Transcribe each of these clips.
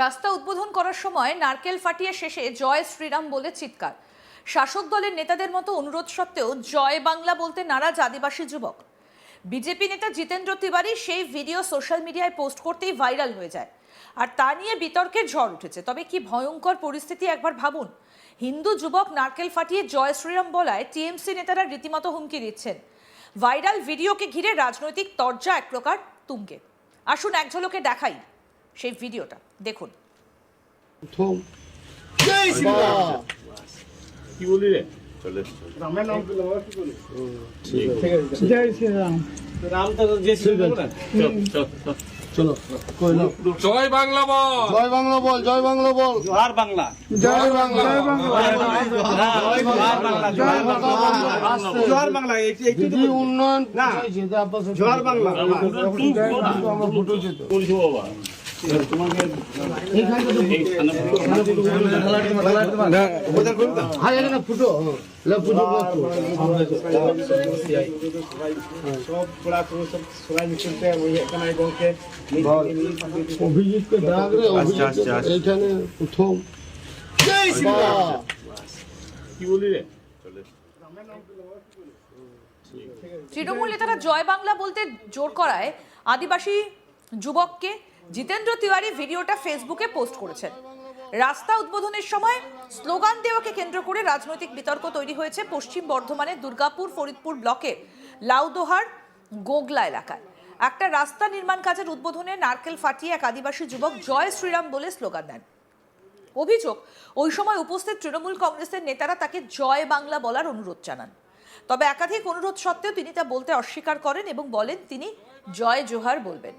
রাস্তা উদ্বোধন করার সময় নারকেল ফাটিয়ে শেষে জয় শ্রীরাম বলে চিৎকার। শাসক দলের নেতাদের মতো অনুরোধ সত্ত্বেও জয় বাংলা বলতে নারাজ আদিবাসী যুবক। বিজেপি নেতা জিতেন্দ্র তিওয়ারি সেই ভিডিও সোশ্যাল মিডিয়ায় পোস্ট করতেই ভাইরাল হয়ে যায়, আর তা নিয়ে বিতর্কের ঝড় উঠেছে। তবে কি ভয়ঙ্কর পরিস্থিতি একবার ভাবুন। হিন্দু যুবক নারকেল ফাটিয়ে জয় শ্রীরাম বলায় টিএমসি নেতারা রীতিমতো হুমকি দিচ্ছেন। ভাইরাল ভিডিওকে ঘিরে রাজনৈতিক তরজা এক প্রকার তুঙ্গে। আসুন এক ঝলকে দেখাই সেই ভিডিওটা, দেখুন। জয় শ্রীরাম। কি বলি রে? রামের নাম কি বলবো? কি বলি? ঠিক আছে। জয় শ্রীরাম। রাম তো যে শ্রীরাম না। চল চলো জয় বাংলা বল, জয় বাংলা বল, জয় বাংলা বল, জোহার বাংলা, জয় বাংলা, জয় বাংলা, জয় বাংলা, জোহার বাংলা। দিদি উন্নয়ন না, জোহার বাংলা। আমার ফটো যেত বলছো বাবা তোমাকে ফুটো সব পড়া সব সবাই নিচে ওই এখানে গঙ্কে অভিজিৎকে ডাক রে। অভিজিৎ এইখানে প্রথম। জয় শ্রীরাম। কি বলি রে? তৃণমূল নেতারা জয় বাংলা বলতে জোর করায় আদিবাসী যুবককে জিতেন্দ্র তিওয়ারি ভিডিওটা ফেসবুকে পোস্ট করেছেন। রাস্তা উদ্বোধনের সময় স্লোগান দেওয়াকে কেন্দ্র করে রাজনৈতিক বিতর্ক তৈরি হয়েছে পশ্চিম বর্ধমানের দুর্গাপুর ফরিদপুর ব্লকের লাউদোহার গোগলা এলাকায়। একটা রাস্তা নির্মাণ কাজের উদ্বোধনে নারকেল ফাটিয়ে এক আদিবাসী যুবক জয় শ্রীরাম বলে স্লোগান দেন। অভিযোগ, ওই সময় উপস্থিত তৃণমূল কংগ্রেসের নেতারা তাকে জয় বাংলা বলার অনুরোধ জানান। তবে একাধিক অনুরোধ সত্ত্বেও তিনি তা বলতে অস্বীকার করেন এবং বলেন তিনি জয় জোহার বলবেন।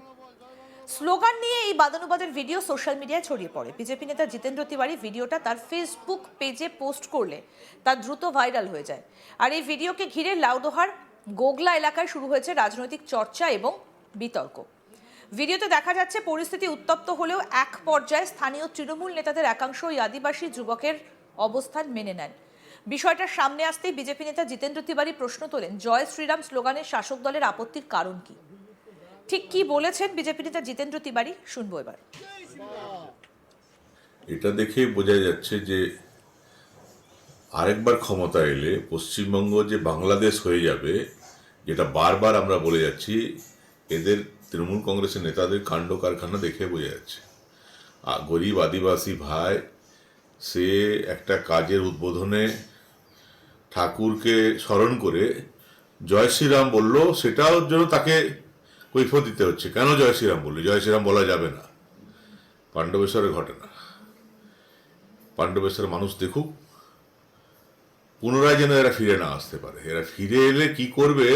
স্লোগান নিয়ে এই বাদানুবাদের ভিডিও সোশ্যাল মিডিয়ায় ছড়িয়ে পড়ে। বিজেপি নেতা জিতেন্দ্র তিওয়ারি ভিডিওটা তার ফেসবুক পেজে পোস্ট করলে তা দ্রুত ভাইরাল হয়ে যায়। আর এই ভিডিওকে ঘিরে লাউদোহার গোগলা এলাকায় শুরু হয়েছে রাজনৈতিক চর্চা এবং বিতর্ক। ভিডিওতে দেখা যাচ্ছে পরিস্থিতি উত্তপ্ত হলেও এক পর্যায়ে স্থানীয় তৃণমূল নেতাদের একাংশ ওই আদিবাসী যুবকের অবস্থান মেনে নেন। বিষয়টা সামনে আসতেই বিজেপি নেতা জিতেন্দ্র তিওয়ারি প্রশ্ন তোলেন, জয় শ্রীরাম স্লোগানের শাসক দলের আপত্তির কারণ কি? ঠিক কি বলেছেন বিজেপি নেতা জিতেন্দ্র তিওয়ারি, শুনবো এবার। এটা দেখে বোঝা যাচ্ছে যে আরেকবার ক্ষমতা এলে পশ্চিমবঙ্গ যে বাংলাদেশ হয়ে যাবে, যেটা বারবার আমরা বলে যাচ্ছি, এদের তৃণমূল কংগ্রেসের নেতাদের কাণ্ড কারখানা দেখে বোঝা যাচ্ছে। গরিব আদিবাসী ভাই সে একটা কাজের উদ্বোধনে ঠাকুরকে স্মরণ করে জয় শ্রীরাম বলল, সেটাও জন্য তাকে কৈফিয়ত দিতে হচ্ছে। কেন জয় শ্রীরাম বললি? জয় শ্রীরাম বলা যাবে না। পাণ্ডবেশ্বরের ঘটনা, পাণ্ডবেশ্বরের মানুষ দেখুক, পুনরায় যেন এরা ফিরে না আসতে পারে। এরা ফিরে এলে কি করবে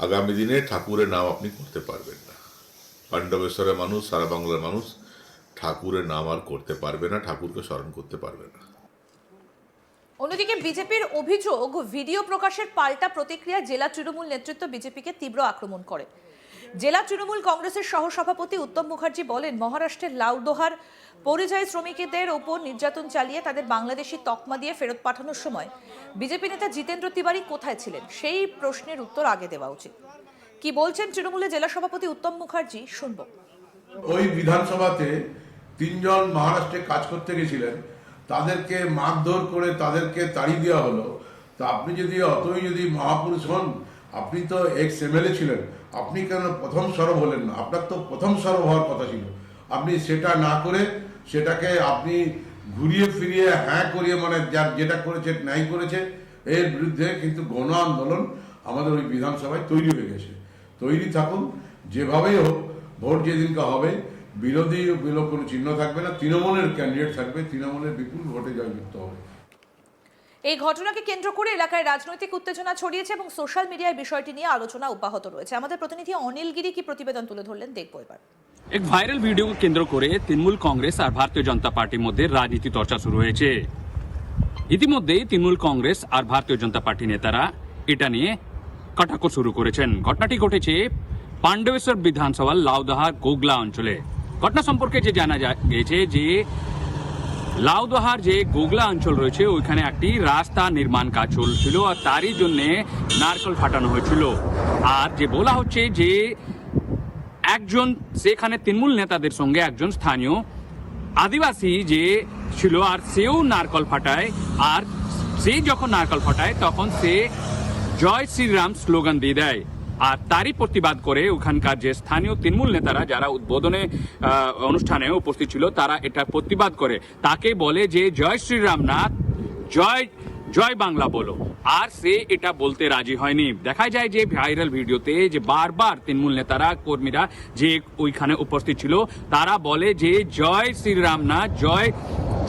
আগামী দিনে ঠাকুরের নাম আপনি করতে পারবেন না। পাণ্ডবেশ্বরের মানুষ, সারা বাংলার মানুষ ঠাকুরের নাম আর করতে পারবে না, ঠাকুরকে স্মরণ করতে পারবে না। অন্যদিকে বিজেপির অভিযোগ, ভিডিও প্রকাশের পাল্টা প্রতিক্রিয়া জেলা তৃণমূল নেতৃত্ব বিজেপিকে তীব্র আক্রমণ করে। জেলা তৃণমূল কংগ্রেসের সহসভাপতি উত্তম মুখার্জি বলেন, মহারাষ্ট্রের লাউদোহার পরিযায়ী শ্রমিকদের ওপর নির্যাতন চালিয়ে তাদের বাংলাদেশি তকমা দিয়ে ফেরত পাঠানোর সময় বিজেপি নেতা জিতেন্দ্র তিওয়ারি কোথায় ছিলেন, সেই প্রশ্নের উত্তর আগে দেওয়া উচিত। কি বলছেন তৃণমূলের জেলা সভাপতি উত্তম মুখার্জি, শুনবো। ওই বিধানসভাতে তিনজন মহারাষ্ট্রে কাজ করতে গেছিলেন, তাদেরকে মারধর করে তাদেরকে তাড়িয়ে দেওয়া হলো। তো আপনি যদি যদি মহাপুরুষ হন, আপনি তো এক্স এমএলএ ছিলেন, আপনি কেন প্রথম সরব হলেন না? আপনার তো প্রথম সরব হওয়ার কথা ছিল। আপনি সেটা না করে সেটাকে আপনি ঘুরিয়ে ফিরিয়ে হ্যাঁ করিয়ে, মানে যার যেটা করেছে ন্যায় করেছে, এর বিরুদ্ধে কিন্তু গণ আন্দোলন আমাদের ওই বিধানসভায় তৈরি হয়ে গেছে। তৈরি থাকুন, যেভাবেই হোক ভোট যেদিনকে হবে বিরোধী কোনো চিহ্ন থাকবে না, তৃণমূলের ক্যান্ডিডেট থাকবে, তৃণমূলের বিপুল ভোটে জয়যুক্ত হবে। এই ঘটনাকে কেন্দ্র করে এলাকায় রাজনৈতিক উত্তেজনা ছড়িয়েছে এবং সোশ্যাল মিডিয়ায় বিষয়টি নিয়ে আলোচনা অব্যাহত রয়েছে। আমাদের প্রতিনিধি অনিল গিরি কি প্রতিবেদন তুলে ধরলেন, দেখবো এবার। এক ভাইরাল ভিডিওকে কেন্দ্র করে তৃণমূল কংগ্রেস আর ভারতীয় জনতা পার্টির মধ্যে রাজনীতি চর্চা শুরু হয়েছে। ইতিমধ্যেই তৃণমূল কংগ্রেস আর ভারতীয় জনতা পার্টি নেতারা এটা নিয়ে কটাক্ষ শুরু করেছেন। ঘটনাটি ঘটেছে পাণ্ডবেশ্বর বিধানসভার লাউদোহার গোগলা অঞ্চলে। ঘটনা সম্পর্কে যে জানা গেছে যে লাউদোহার যে গোগলা অঞ্চল রয়েছে ওইখানে একটি রাস্তা নির্মাণ কাজ চলছিল, আর তারই জন্য নারকেল ফাটানো হয়েছিল। আর যে বলা হচ্ছে যে একজন সেখানে তৃণমূল নেতাদের সঙ্গে একজন স্থানীয় আদিবাসী যে ছিল আর সেও নারকল ফাটায়, আর সে যখন নারকল ফাটায় তখন সে জয় শ্রীরাম স্লোগান দিয়ে দেয়। আর তারই প্রতিবাদ করে ওখানকার যে স্থানীয় তৃণমূল নেতারা যারা উদ্বোধনে অনুষ্ঠানে উপস্থিত ছিল তারা এটা প্রতিবাদ করে, তাকে বলে যে জয় শ্রীরাম না, জয় জয় বাংলা বলো। আর সে এটা বলতে রাজি হয়নি। দেখা যায় যে ভাইরাল ভিডিওতে যে বারবার তৃণমূল নেতারা কর্মীরা যে ওইখানে উপস্থিত ছিল তারা বলে যে জয় শ্রীরাম না, জয়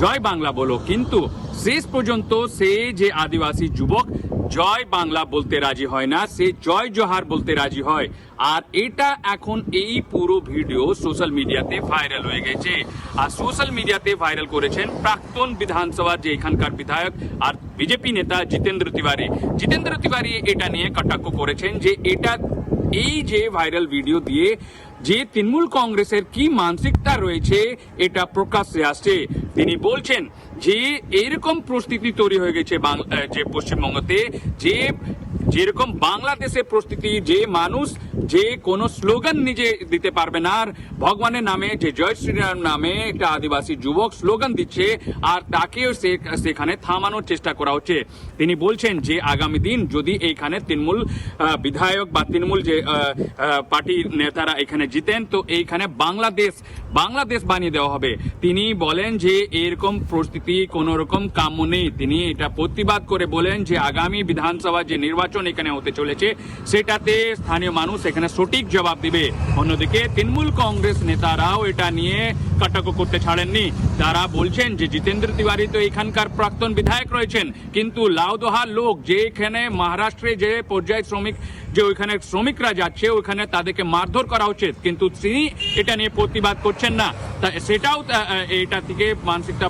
জয় বাংলা বলো, কিন্তু শেষ পর্যন্ত সে যে আদিবাসী যুবক জয় বাংলা বলতে রাজি হয় না, সে জয় জোহার বলতে রাজি হয়। আর এটা এখন এই পুরো ভিডিও সোশ্যাল মিডিয়াতে ভাইরাল হয়ে গেছে। আর সোশ্যাল মিডিয়াতে ভাইরাল করেছেন প্রাক্তন বিধানসভার যে এখানকার বিধায়ক আর বিজেপি নেতা জিতেন্দ্র তিওয়ারি। জিতেন্দ্র তিওয়ারি এটা নিয়ে কটাক্ষ করেছেন যে এটা এই যে ভাইরাল ভিডিও দিয়ে যে তৃণমূল কংগ্রেসের কি মানসিকতা রয়েছে এটা প্রকাশ্যে আসছে। তিনি বলছেন যে এরকম পরিস্থিতি তৈরি হয়ে গেছে যে পশ্চিমবঙ্গতে, যে যেরকম বাংলাদেশের পরিস্থিতি, যে মানুষ যে কোনো স্লোগান নিজে দিতে পারবে না, আর ভগবানের নামে যে জয় শ্রীরাম নামে একটা আদিবাসী যুবক স্লোগান দিচ্ছে আর তাকেও সেখানে থামানোর চেষ্টা করা হচ্ছে। তিনি বলছেন যে আগামী দিন যদি এইখানে তৃণমূল বিধায়ক বা তৃণমূল যে পার্টির নেতারা এখানে জিতেন তো এইখানে বাংলাদেশ বানিয়ে দেওয়া হবে। তিনি বলেন যে এরকম পরিস্থিতি কোন রকম কাম্য নেই। তিনি এটা প্রতিবাদ করে বলেন যে আগামী বিধানসভা যে নির্বাচন এখানে হতে চলেছে সেটাতে স্থানীয় মানুষ এখানে সঠিক জবাব দিবে। অন্যদিকে তৃণমূল কংগ্রেস নেতারাও এটা নিয়ে কটাক্ষ করতে ছাড়েননি। তারা বলছেন যে জিতেন্দ্র তিওয়ারি তো এখানকার প্রাক্তন বিধায়ক রয়েছেন, কিন্তু লাউদোহার লোক যে এখানে মহারাষ্ট্রে যে পর্যায় শ্রমিক যে ওইখানে শ্রমিকরা যাচ্ছে ওইখানে তাদেরকে মারধর করা উচিত, কিন্তু তিনি এটা নিয়ে প্রতিবাদ করছেন না। সেটাও এটা থেকে মানসিকতা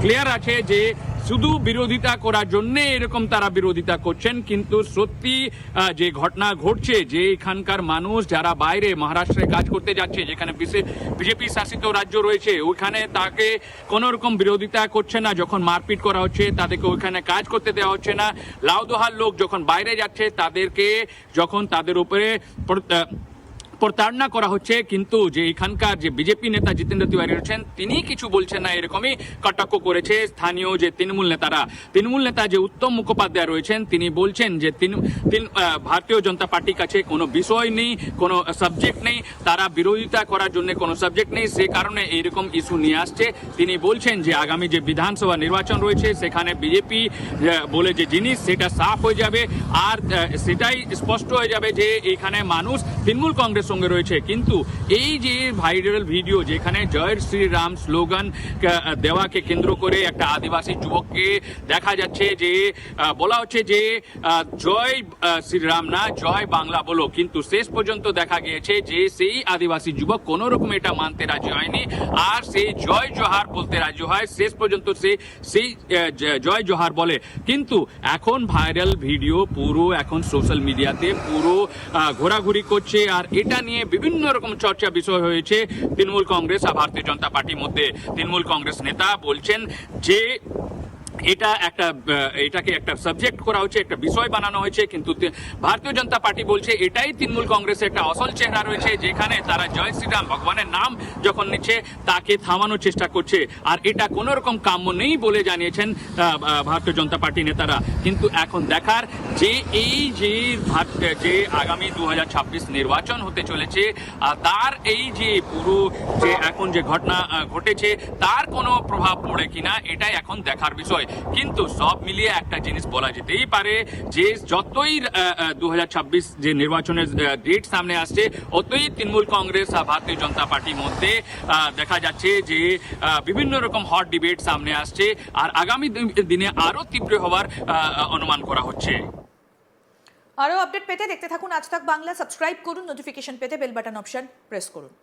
ক্লিয়ার আছে যে শুধু বিরোধিতা করার জন্য এরকম তারা বিরোধিতা করছেন, কিন্তু সত্যি যে ঘটনা ঘটছে যে এখানকার মানুষ যারা বাইরে মহারাষ্ট্রে কাজ করতে যাচ্ছে, যেখানে বিজেপি শাসিত রাজ্য রয়েছে, ওইখানে তাকে কোনো রকম বিরোধিতা করছে না। যখন মারপিট করা হচ্ছে তাদেরকে ওইখানে কাজ করতে দেওয়া হচ্ছে না। লাউদোহার লোক যখন বাইরে যাচ্ছে তাদেরকে যখন তাদের উপরে প্রতারণা করা হচ্ছে, কিন্তু যে এখানকার যে বিজেপি নেতা জিতেন্দ্র তিওয়ারি রয়েছেন তিনি কিছু বলছেন না, এরকমই কটাক্ষ করেছে স্থানীয় যে তৃণমূল নেতারা। তৃণমূল নেতা যে উত্তম মুখোপাধ্যায় রয়েছেন তিনি বলছেন যে ভারতীয় জনতা পার্টির কাছে কোনো বিষয় নেই, কোনো সাবজেক্ট নেই, তারা বিরোধিতা করার জন্য কোনো সাবজেক্ট নেই, সে কারণে এইরকম ইস্যু নিয়ে আসছে। তিনি বলছেন যে আগামী যে বিধানসভা নির্বাচন রয়েছে সেখানে বিজেপি বলে যে জিনিস সেটা সাফ হয়ে যাবে, আর সেটাই স্পষ্ট হয়ে যাবে যে এখানে মানুষ তৃণমূল কংগ্রেস সঙ্গে রয়েছে। কিন্তু এই যে ভাইরাল ভিডিও যেখানে জয় শ্রীরাম স্লোগান দেওয়াকে কেন্দ্র করে একটা আদিবাসী যুবককে দেখা যাচ্ছে যে বলা হচ্ছে যে জয় শ্রীরাম না, জয় বাংলা বলো, কিন্তু শেষ পর্যন্ত দেখা গিয়েছে যে সেই আদিবাসী যুবক কোনো রকম এটা মানতে রাজি হয়নি, আর সেই জয় জোহার বলতে রাজি হয়। শেষ পর্যন্ত সেই জয় জোহার বলে। কিন্তু এখন ভাইরাল ভিডিও পুরো এখন সোশ্যাল মিডিয়াতে পুরো ঘোরাঘুরি করছে, আর এটা নিয়ে বিভিন্ন রকম চর্চা বিষয় হয়েছে তৃণমূল কংগ্রেস আর ভারতীয় জনতা পার্টির মধ্যে। তৃণমূল কংগ্রেস নেতা বলছেন যে এটাকে একটা সাবজেক্ট করা হচ্ছে, একটা বিষয় বানানো হয়েছে, কিন্তু ভারতীয় জনতা পার্টি বলছে এটাই তৃণমূল কংগ্রেসের একটা আসল চেহারা রয়েছে, যেখানে তারা জয় শ্রীরাম ভগবানের নাম যখন নিচ্ছে তাকে থামানোর চেষ্টা করছে, আর এটা কোনো রকম কাম্য নেই বলে জানিয়েছেন ভারতীয় জনতা পার্টি নেতারা। কিন্তু এখন দেখার যে এই যে আগামী 2026 নির্বাচন হতে চলেছে তার এই যে পুরো যে এখন যে ঘটনা ঘটেছে তার কোনো প্রভাব পড়ে কিনা এটাই এখন দেখার বিষয়। কিন্তু সব মিলিয়ে একটা জিনিস বলা যেতেই পারে যে যতই 2026 যে নির্বাচনের ডেট সামনে আসছে অতই তৃণমূল কংগ্রেস আর ভারতীয় জনতা পার্টির মধ্যে দেখা যাচ্ছে যে বিভিন্ন রকম হট ডিবেট সামনে আসছে, আর আগামী দিনে আরো তীব্র হওয়ার অনুমান করা হচ্ছে। আরো আপডেট পেতে দেখতে থাকুন আজ তাক বাংলা, সাবস্ক্রাইব করুন, নোটিফিকেশন পেতে বেল বাটন অপশন প্রেস করুন।